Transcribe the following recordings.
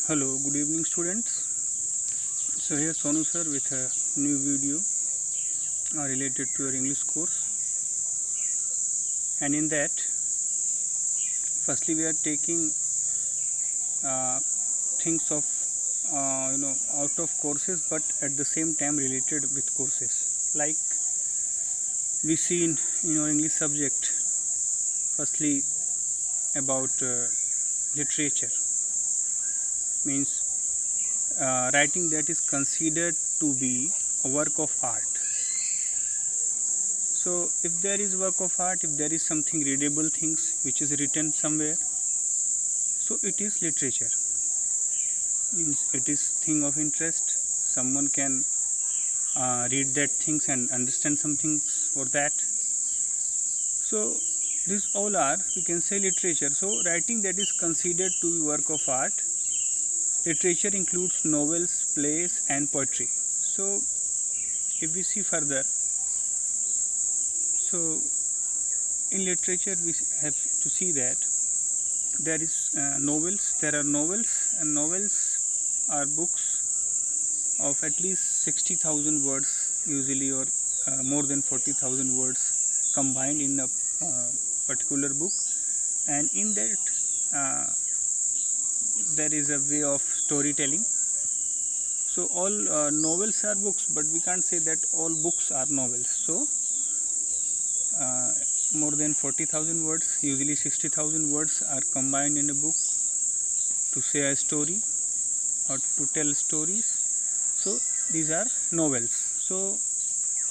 Hello, good evening students. So here Sonu sir with a new video related to your English course, and in that firstly we are taking uh, things of out of courses but at the same time related with courses, like we see in our English subject. Firstly about literature, means writing that is considered to be a work of art. So if there is work of art, if there is something readable things which is written somewhere, so it is literature. Means it is thing of interest. Someone can read that things and understand some things for that. So these all are, we can say, literature. So writing that is considered to be work of art. Literature includes novels, plays, and poetry. So if we see further, so in literature we have to see that there is novels. There are novels, and novels are books of at least 60,000 words usually, or more than 40,000 words combined in a particular book. And in that there is a way of storytelling. So all novels are books, but we can't say that all books are novels. So uh, more than 40,000 words, usually 60,000 words, are combined in a book to say a story or to tell stories. So these are novels. So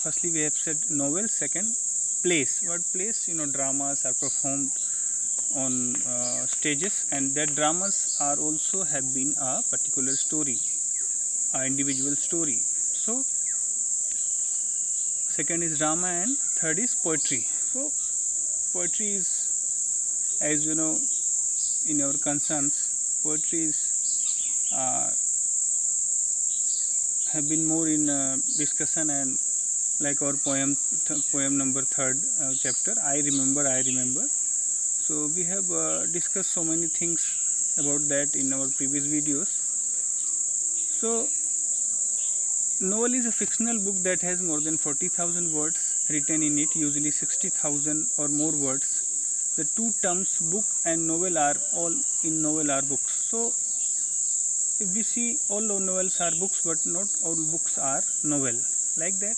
firstly we have said novels. Second, plays. What plays? Dramas are performed on stages, and that dramas are also have been a particular story, a individual story. So second is drama, and third is poetry. So poetry is, as you know, in our concerns, poetry is have been more in discussion, and like our poem number third chapter, I remember. So we have discussed so many things about that in our previous videos. So novel is a fictional book that has more than 40,000 words written in it, usually 60,000 or more words. The two terms book and novel are all in novel are books. So if we see, all novels are books, but not all books are novel. Like that,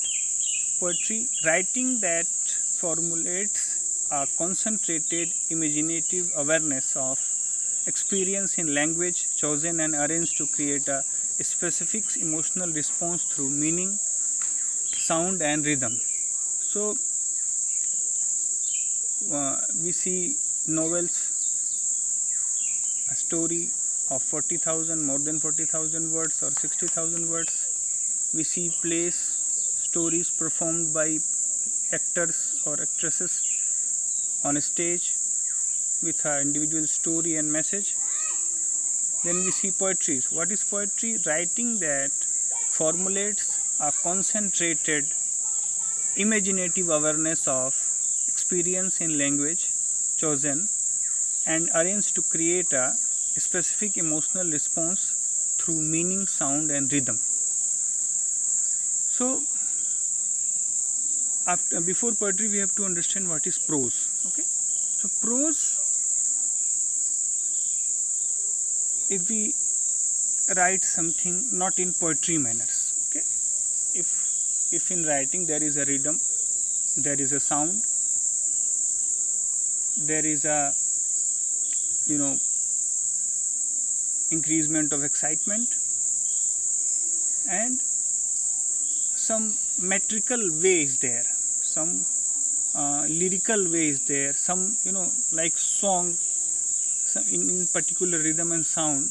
poetry, writing that formulates a concentrated imaginative awareness of experience in language chosen and arranged to create a specific emotional response through meaning, sound, and rhythm. So we see novels, a story of 40,000, more than 40,000 words or 60,000 words. We see plays, stories performed by actors or actresses on a stage with an individual story and message. Then we see poetry. What is poetry? Writing that formulates a concentrated imaginative awareness of experience in language chosen and arranged to create a specific emotional response through meaning, sound, and rhythm. So before poetry we have to understand what is prose. Okay, so prose, if we write something not in poetry manners. Okay, if in writing there is a rhythm, there is a sound, there is a you know increasement of excitement, and some metrical way is there, some lyrical way is there, some like song, some in particular rhythm and sound,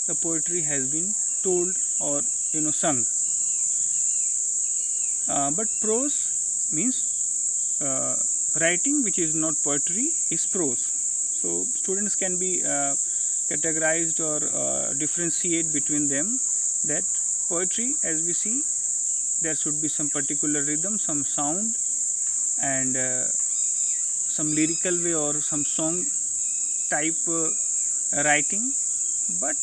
the poetry has been told or sung. But prose means writing which is not poetry is prose. So students can be categorized or differentiate between them, that poetry, as we see, there should be some particular rhythm, some sound, and some lyrical way or some song type writing. But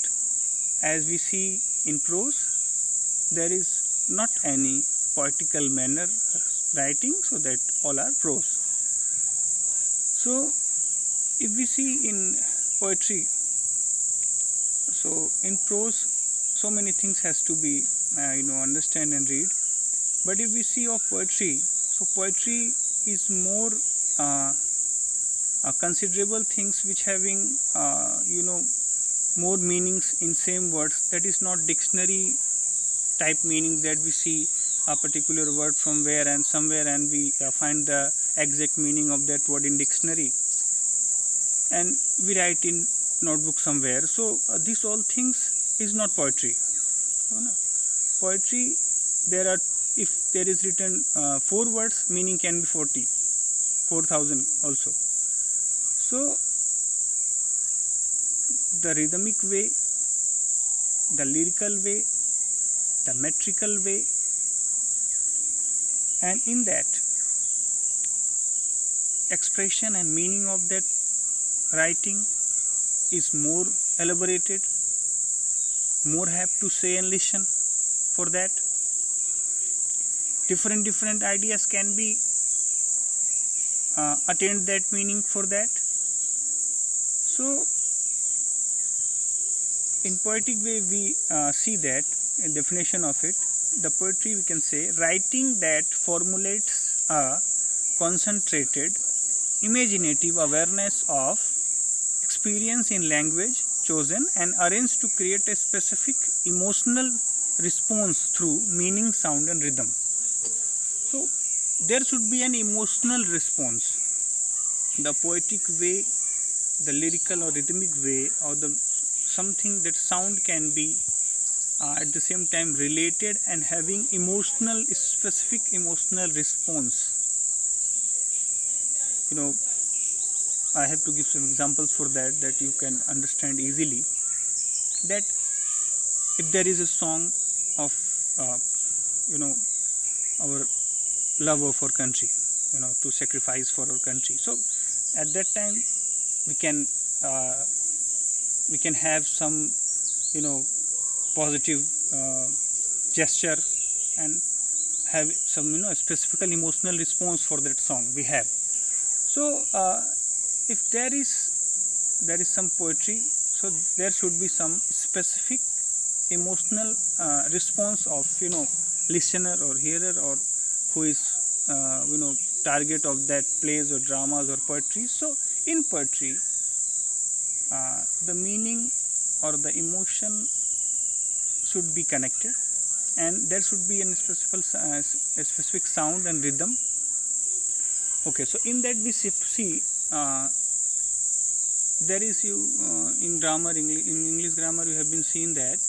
as we see in prose, there is not any poetical manner writing, so that all are prose. So if we see in poetry, so in prose, so many things has to be understand and read. But if we see of poetry, so poetry is more considerable things which having more meanings in same words. That is not dictionary type meaning that we see a particular word from where and somewhere and we find the exact meaning of that word in dictionary and we write in notebook somewhere. So this all things is not poetry. Poetry, there are, if there is written 4 words, meaning can be 4,000 also. So the rhythmic way, the lyrical way, the metrical way, and in that expression and meaning of that writing is more elaborated, more have to say and listen for that. Different ideas can be attained that meaning for that. So in poetic way we see that a definition of it. The poetry, we can say, writing that formulates a concentrated imaginative awareness of experience in language chosen and arranged to create a specific emotional response through meaning, sound and rhythm. So there should be an emotional response. The poetic way, the lyrical or rhythmic way, or the something that sound can be at the same time related and having emotional, specific emotional response. I have to give some examples for that you can understand easily. That if there is a song of our love of our country, to sacrifice for our country, so at that time we can have some positive gesture and have some specific emotional response for that song we have. So if there is some poetry, so there should be some specific emotional response of listener or hearer or who is target of that plays or dramas or poetry. So in poetry the meaning or the emotion should be connected and there should be a specific sound and rhythm. Okay, so in that we see there is in grammar, in English grammar, you have been seen that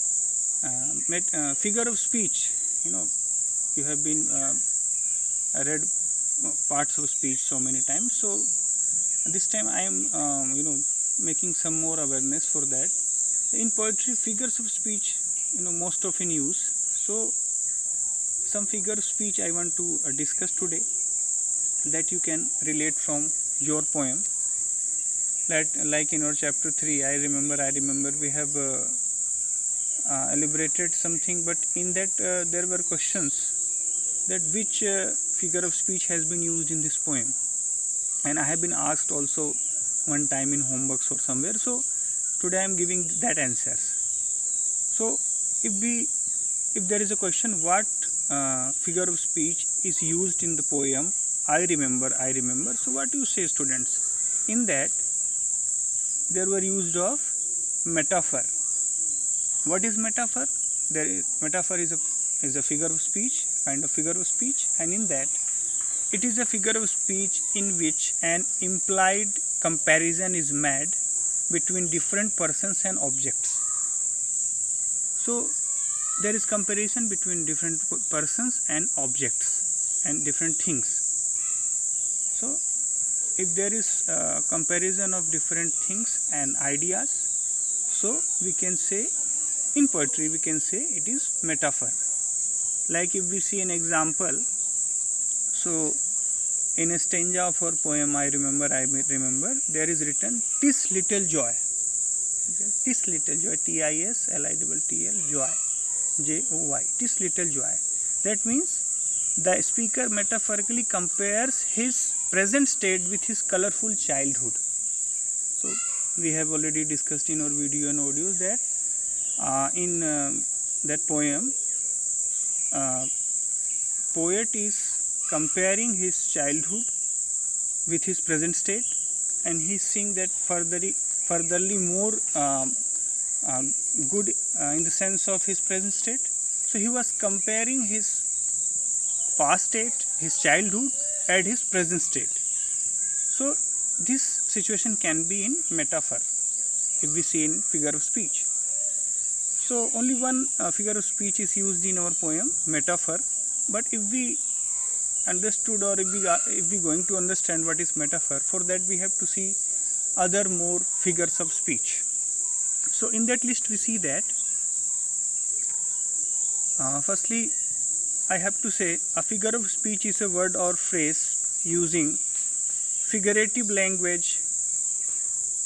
figure of speech. You have been read parts of speech so many times. So this time I am making some more awareness for that. In poetry, figures of speech most often use. So some figure of speech I want to discuss today that you can relate from your poem. Like in our chapter 3, I remember, we have elaborated something, but in that there were questions that which figure of speech has been used in this poem, and I have been asked also one time in homeworks or somewhere. So today I am giving that answers. So if there is a question what figure of speech is used in the poem I remember, so what do you say, students? In that there were used of metaphor. What is metaphor? Metaphor is a figure of speech, kind of figure of speech, and in that it is a figure of speech in which an implied comparison is made between different persons and objects. So there is comparison between different persons and objects and different things. So if there is comparison of different things and ideas, so we can say in poetry we can say it is metaphor. Like if we see an example, so in a stanza of our poem I remember, there is written, "'Tis little joy." Tis little joy, TISLITTL, joy, JOY, tis little joy. That means the speaker metaphorically compares his present state with his colorful childhood. So we have already discussed in our video and audios that in that poem, poet is comparing his childhood with his present state, and he is seeing that furtherly more good in the sense of his present state. So he was comparing his past state, his childhood, and his present state. So this situation can be in metaphor if we see in figure of speech. So only one figure of speech is used in our poem, metaphor. But if we understood, or if we going to understand what is metaphor, for that we have to see other more figures of speech. So in that list we see that firstly I have to say a figure of speech is a word or phrase using figurative language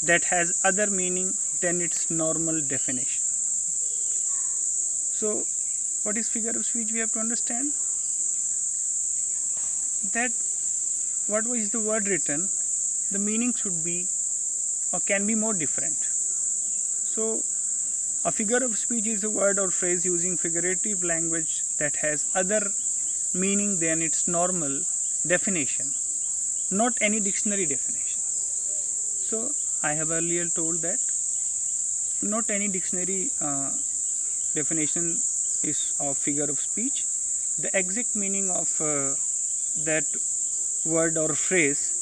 that has other meaning than its normal definition. So what is figure of speech? We have to understand that what is the word written, the meaning should be or can be more different. So a figure of speech is a word or phrase using figurative language that has other meaning than its normal definition, not any dictionary definition. So I have earlier told that not any dictionary definition is of figure of speech. The exact meaning of that word or phrase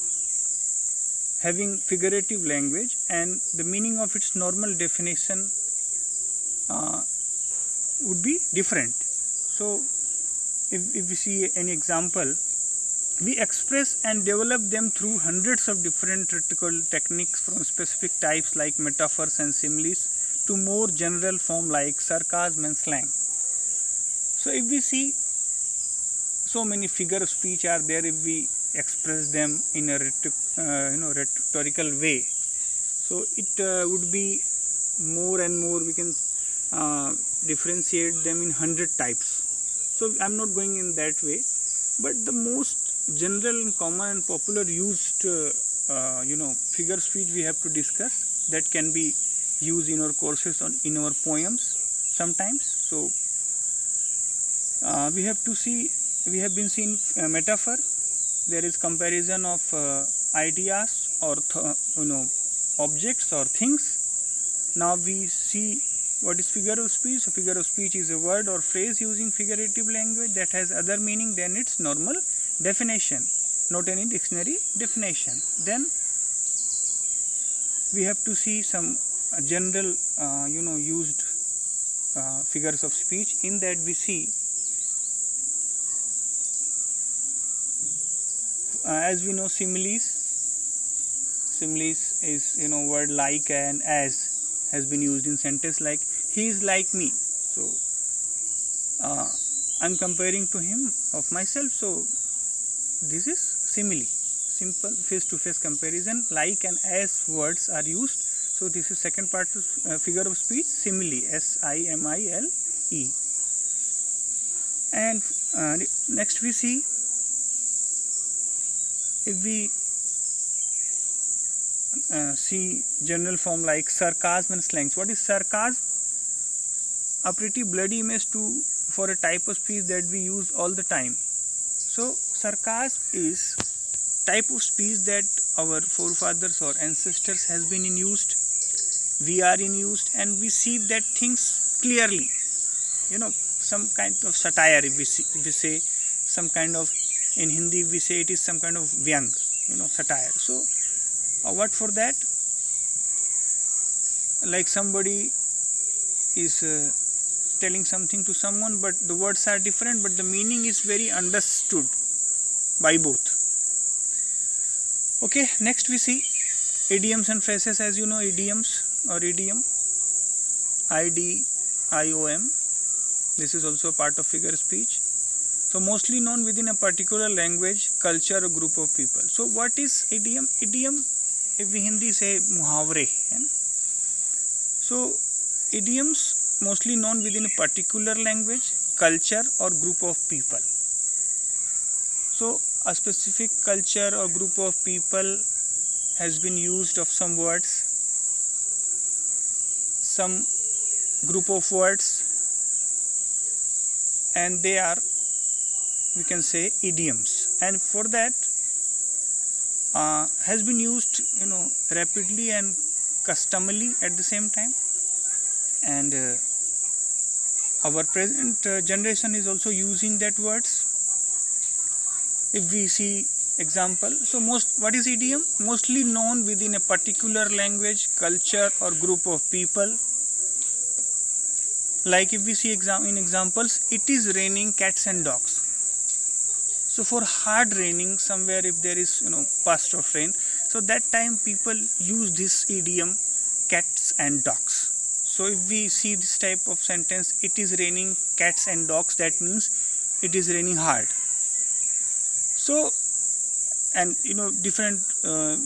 having figurative language and the meaning of its normal definition would be different. So if we see any example, we express and develop them through hundreds of different rhetorical techniques, from specific types like metaphors and similes to more general form like sarcasm and slang. So if we see so many figure of speech are there, if we express them in a rhetorical way, so it would be more and more we can differentiate them in 100 types. So I am not going in that way, but the most general and common and popular used figure of speech we have to discuss, that can be used in our courses in our poems sometimes. So we have to see, we have been seeing metaphor. There is comparison of ideas or objects or things. Now we see what is figure of speech. So figure of speech is a word or phrase using figurative language that has other meaning than its normal definition, not any dictionary definition. Then we have to see some general used figures of speech. In that we see as we know similes. Similes is word like and as has been used in sentence like he is like me. So I am comparing to him of myself. So this is simile, simple face-to-face comparison. Like and as words are used. So this is second part of figure of speech, simile, SIMILE. And next we see, if we see general form like sarcasm and slangs. What is sarcasm? A pretty bloody image for a type of speech that we use all the time. So sarcasm is type of speech that our forefathers or ancestors has been in used, we are in used, and we see that things clearly. Some kind of satire. If we say some kind of, in Hindi we say it is some kind of vyang, satire. So what for that? Like somebody is telling something to someone, but the words are different, but the meaning is very understood by both. Okay, next we see idioms and phrases. As you know, idioms or idiom, IDIOM, this is also a part of figure speech. So mostly known within a particular language, culture or group of people. So what is idiom? Idiom, if we Hindi say muhavre, So idioms mostly known within a particular language, culture or group of people. So a specific culture or group of people has been used of some words, some group of words, and they are, we can say, idioms, and for that has been used rapidly and customarily at the same time. And our present generation is also using that words. If we see example, so what is idiom? Mostly known within a particular language, culture or group of people. Like if we see in examples, it is raining cats and dogs. So for hard raining somewhere, if there is past of rain, so that time people use this idiom, cats and dogs. So if we see this type of sentence, it is raining cats and dogs, that means it is raining hard. So, and different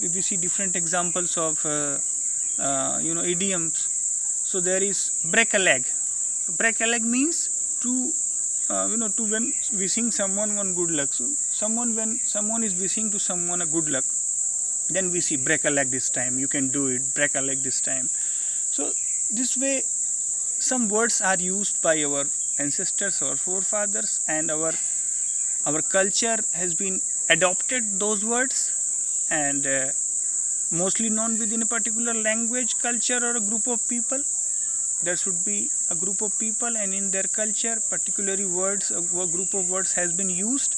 if we see different examples of idioms, so there is break a leg. Break a leg means to to when wishing someone one good luck. So when someone is wishing to someone a good luck, then we see break a leg this time, you can do it, break a leg this time. So this way some words are used by our ancestors or forefathers, and our culture has been adopted those words, and mostly known within a particular language, culture or a group of people. There should be a group of people, and in their culture particularly words, a group of words has been used,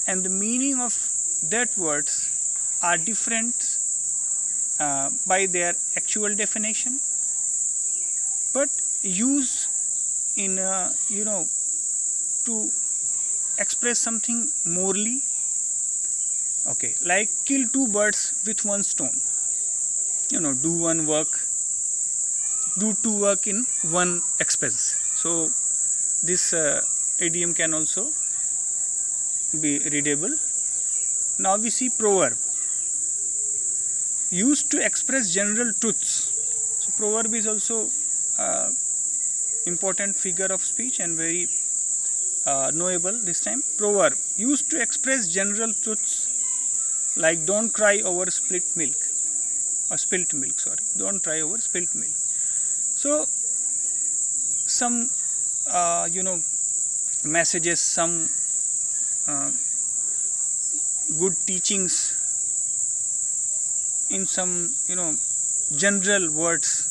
and the meaning of that words are different by their actual definition, but use in to express something morally. Okay, like kill two birds with one stone. Do two work in one expense. So this idiom can also be readable. Now we see proverb, used to express general truths. So proverb is also important figure of speech and very knowable this time. Proverb, used to express general truths, like don't cry over spilt milk, don't cry over spilt milk. So some messages, some good teachings in some general words,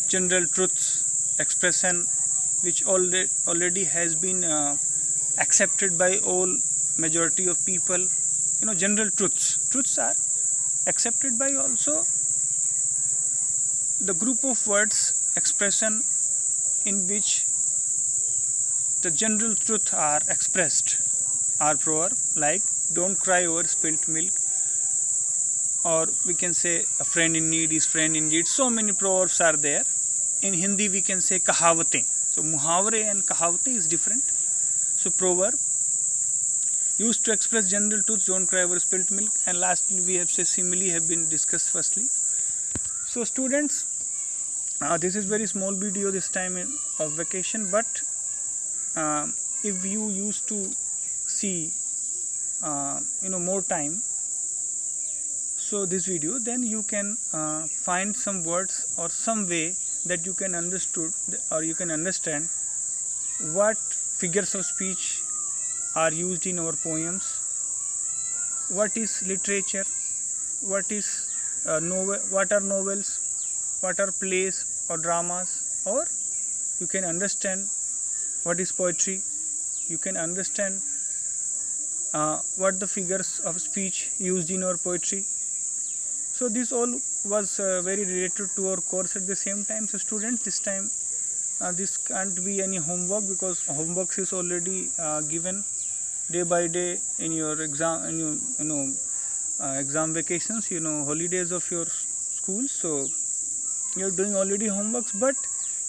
general truths, expression which already has been accepted by all majority of people. General truths are accepted by also the group of words, expression in which the general truth are expressed are proverb, like don't cry over spilt milk, or we can say a friend in need is friend indeed. So many proverbs are there. In Hindi we can say kahawate. So muhavre and kahawate is different. So proverb, used to express general truths, don't cry over spilt milk. And lastly we have say simile, have been discussed firstly. So students, this is very small video this time of vacation, but if you used to see more time, so this video, then you can find some words or some way that you can understood or you can understand what figures of speech are used in our poems, what is literature, what is what are novels, what are plays or dramas, or you can understand what is poetry, you can understand what the figures of speech used in our poetry. So this all was very related to our course at the same time. So students, this time this can't be any homework, because homework is already given day by day in your exam, in your exam vacations, holidays of your school. So you're doing already homeworks, but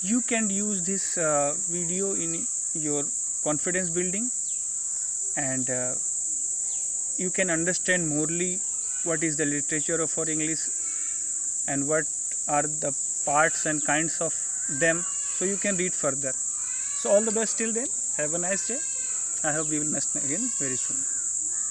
you can use this video in your confidence building, and you can understand morely what is the literature of our English and what are the parts and kinds of them, so you can read further. So all the best till then. Have a nice day. I hope we will meet again very soon.